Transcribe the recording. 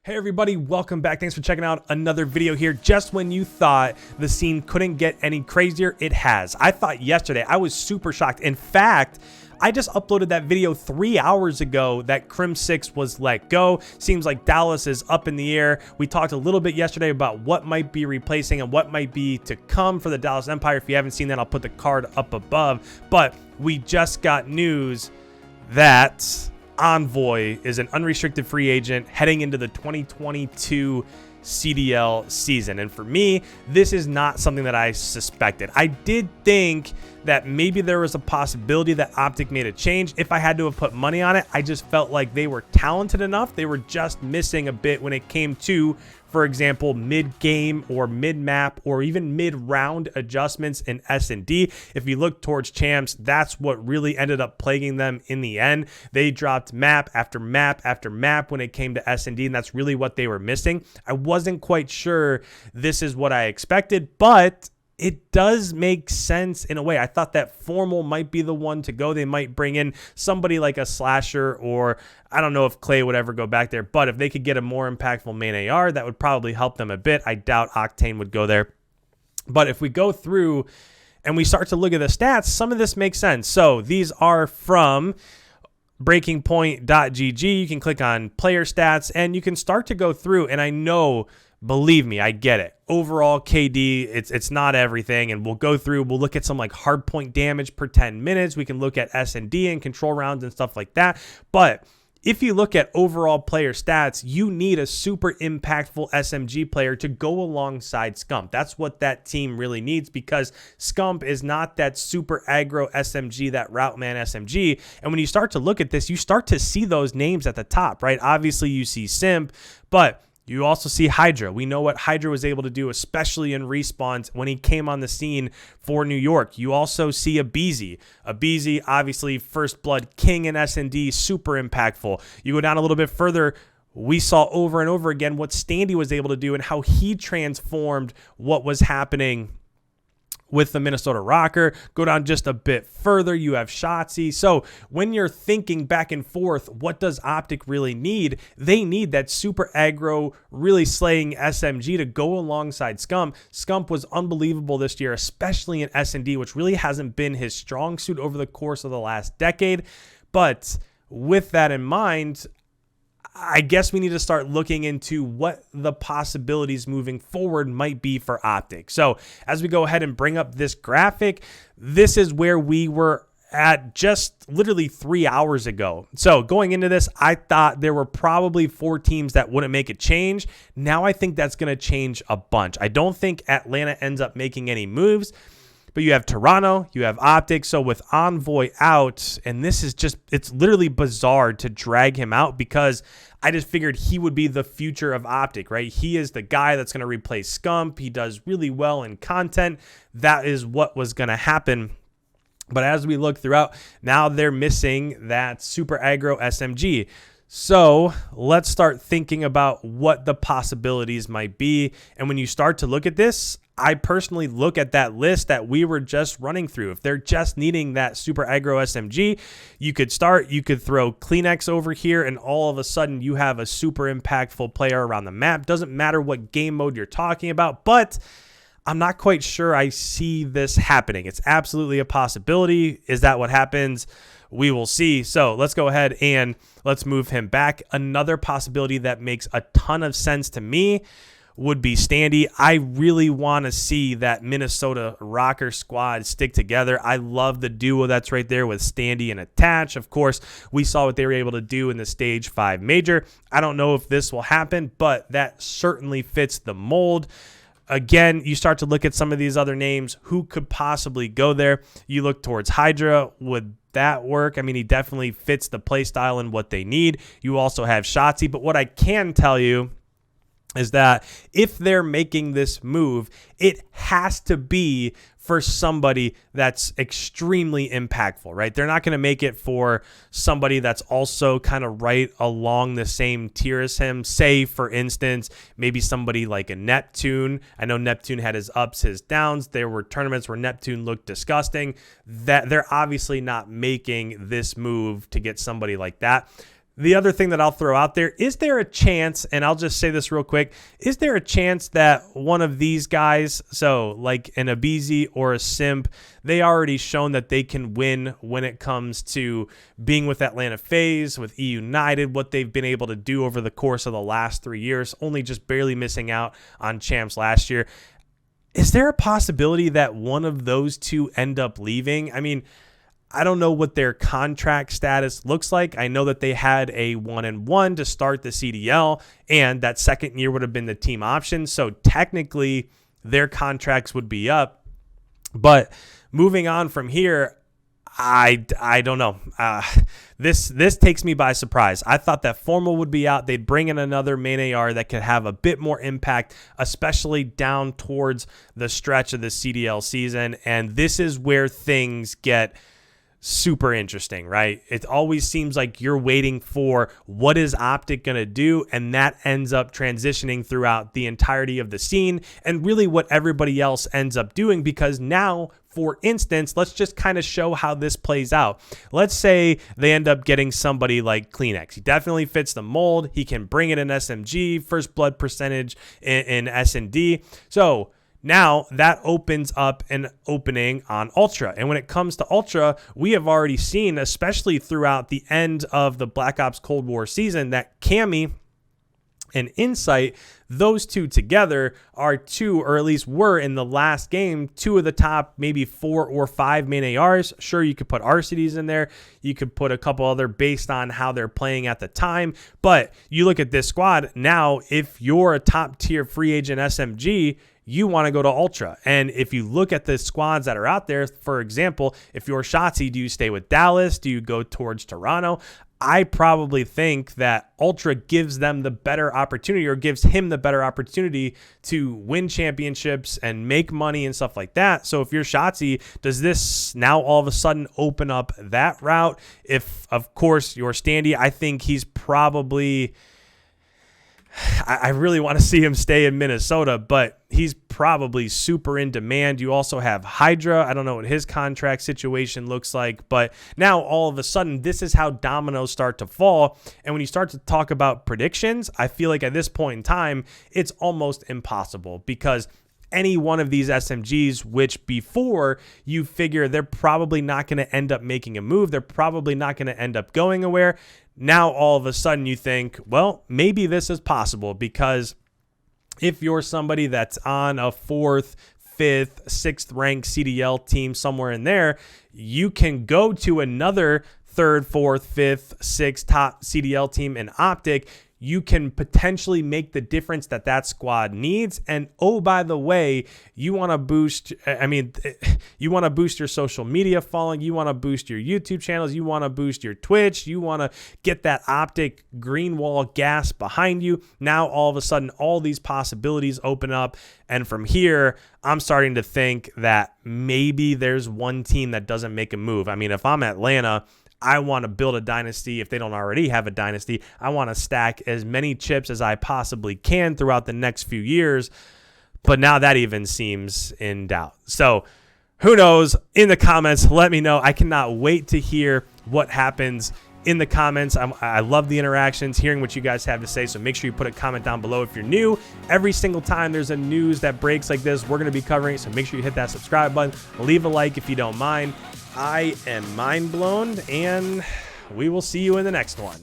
Hey everybody, welcome back. Thanks for checking out another video here. Just when you thought the scene couldn't get any crazier, it has. I thought yesterday, I was super shocked. In fact, I just uploaded that video 3 hours ago that Crim 6 was let go. Seems like Dallas is up in the air. We talked a little bit yesterday about what might be replacing and what might be to come for the Dallas Empire. If you haven't seen that, I'll put the card up above. But we just got news that Envoy is an unrestricted free agent heading into the 2022 CDL season. And for me, this is not something that I suspected. I did think that maybe there was a possibility that OpTic made a change. If I had to have put money on it, I just felt like they were talented enough. They were just missing a bit when it came to, for example, mid-game or mid-map or even mid-round adjustments in S&D. If you look towards champs, that's what really ended up plaguing them in the end. They dropped map after map after map when it came to S&D, and that's really what they were missing. I wasn't quite sure this is what I expected, but it does make sense in a way. I thought that Formal might be the one to go. They might bring in somebody like a Slasher, or I don't know if Clay would ever go back there, but if they could get a more impactful main AR, that would probably help them a bit. I doubt Octane would go there. But if we go through and we start to look at the stats, some of this makes sense. So these are from breakingpoint.gg. You can click on player stats and you can start to go through, and I know, believe me, I get it. Overall KD, it's not everything, and we'll go through, we'll look at some like hard point damage per 10 minutes. We can look at S&D and control rounds and stuff like that. But if you look at overall player stats, you need a super impactful SMG player to go alongside Scump. That's what that team really needs, because Scump is not that super aggro SMG, that route man SMG. And when you start to look at this, you start to see those names at the top, right? Obviously you see Simp, but you also see Hydra. We know what Hydra was able to do, especially in respawns when he came on the scene for New York. You also see Abizi. Abizi, obviously, First Blood King in S&D, super impactful. You go down a little bit further, we saw over and over again what Standy was able to do and how he transformed what was happening with the Minnesota Rocker. Go down just a bit further, you have Shotzi. So when you're thinking back and forth, what does OpTic really need? They need that super aggro, really slaying SMG to go alongside Scump. Scump was unbelievable this year, especially in S&D, which really hasn't been his strong suit over the course of the last decade. But with that in mind, I guess we need to start looking into what the possibilities moving forward might be for OpTic. So as we go ahead and bring up this graphic, this is where we were at just literally 3 hours ago. So going into this, I thought there were probably 4 teams that wouldn't make a change. Now I think that's going to change a bunch. I don't think Atlanta ends up making any moves. But you have Toronto, you have OpTic. So with Envoy out, and this is just, it's literally bizarre to drag him out, because I just figured he would be the future of OpTic, right? He is the guy that's going to replace Scump. He does really well in content. That is what was going to happen. But as we look throughout, now they're missing that super aggro SMG. So let's start thinking about what the possibilities might be. And when you start to look at this, I personally look at that list that we were just running through. If they're just needing that super aggro SMG, you could throw Kleenex over here, and all of a sudden you have a super impactful player around the map. Doesn't matter what game mode you're talking about, but I'm not quite sure I see this happening. It's absolutely a possibility. Is that what happens? We will see. So let's go ahead and let's move him back. Another possibility that makes a ton of sense to me would be Standy. I really want to see that Minnesota Rocker squad stick together. I love the duo that's right there with Standy and Attach. Of course, we saw what they were able to do in the Stage 5 Major. I don't know if this will happen, but that certainly fits the mold. Again, you start to look at some of these other names. Who could possibly go there? You look towards Hydra. Would that work? I mean, he definitely fits the play style and what they need. You also have Shotzi, but what I can tell you is that if they're making this move, it has to be for somebody that's extremely impactful, right? They're not going to make it for somebody that's also kind of right along the same tier as him. Say, for instance, maybe somebody like a Neptune. I know Neptune had his ups, his downs. There were tournaments where Neptune looked disgusting. That they're obviously not making this move to get somebody like that. The other thing that I'll throw out there, is there a chance, and I'll just say this real quick, is there a chance that one of these guys, so like an Abizi or a Simp, they already shown that they can win when it comes to being with Atlanta FaZe, with E United, what they've been able to do over the course of the last 3 years, only just barely missing out on champs last year. Is there a possibility that one of those two end up leaving? I mean, I don't know what their contract status looks like. I know that they had a 1-1 to start the CDL, and that second year would have been the team option. So technically, their contracts would be up. But moving on from here, I don't know. This takes me by surprise. I thought that Formal would be out. They'd bring in another main AR that could have a bit more impact, especially down towards the stretch of the CDL season. And this is where things get super interesting, right? It always seems like you're waiting for what is OpTic going to do, and that ends up transitioning throughout the entirety of the scene and really what everybody else ends up doing, because now, for instance, let's just kind of show how this plays out. Let's say they end up getting somebody like Kleenex. He definitely fits the mold. He can bring it in SMG, first blood percentage in S&D. So now that opens up an opening on Ultra. And when it comes to Ultra, we have already seen, especially throughout the end of the Black Ops Cold War season, that Cammy and Insight, those two together are two, or at least were in the last game, two of the top maybe 4 or 5 main ARs. Sure, you could put RCDs in there. You could put a couple other based on how they're playing at the time. But you look at this squad now, if you're a top tier free agent SMG, you want to go to Ultra. And if you look at the squads that are out there, for example, if you're Shotzzy, do you stay with Dallas? Do you go towards Toronto? I probably think that Ultra gives them the better opportunity, or gives him the better opportunity to win championships and make money and stuff like that. So if you're Shotzzy, does this now all of a sudden open up that route? If, of course, you're Standy, I think he's probably... I really want to see him stay in Minnesota, but he's probably super in demand. You also have Hydra. I don't know what his contract situation looks like, but now all of a sudden, this is how dominoes start to fall. And when you start to talk about predictions, I feel like at this point in time, it's almost impossible, because any one of these SMGs, which before you figure they're probably not going to end up making a move, they're probably not going to end up going anywhere. Now, all of a sudden you think, well, maybe this is possible, because if you're somebody that's on a 4th, 5th, 6th ranked CDL team somewhere in there, you can go to another 3rd, 4th, 5th, 6th top CDL team in OpTic. You can potentially make the difference that that squad needs. And oh, by the way, you want to boost, you want to boost your social media following. You want to boost your YouTube channels. You want to boost your Twitch. You want to get that OpTic green wall gas behind you. Now, all of a sudden, all these possibilities open up. And from here, I'm starting to think that maybe there's one team that doesn't make a move. I mean, if I'm Atlanta, I want to build a dynasty. If they don't already have a dynasty, I want to stack as many chips as I possibly can throughout the next few years. But now that even seems in doubt. So who knows? In the comments, let me know. I cannot wait to hear what happens in the comments. I love the interactions, hearing what you guys have to say. So make sure you put a comment down below if you're new. Every single time there's a news that breaks like this, we're going to be covering it. So make sure you hit that subscribe button. Leave a like if you don't mind. I am mind blown, and we will see you in the next one.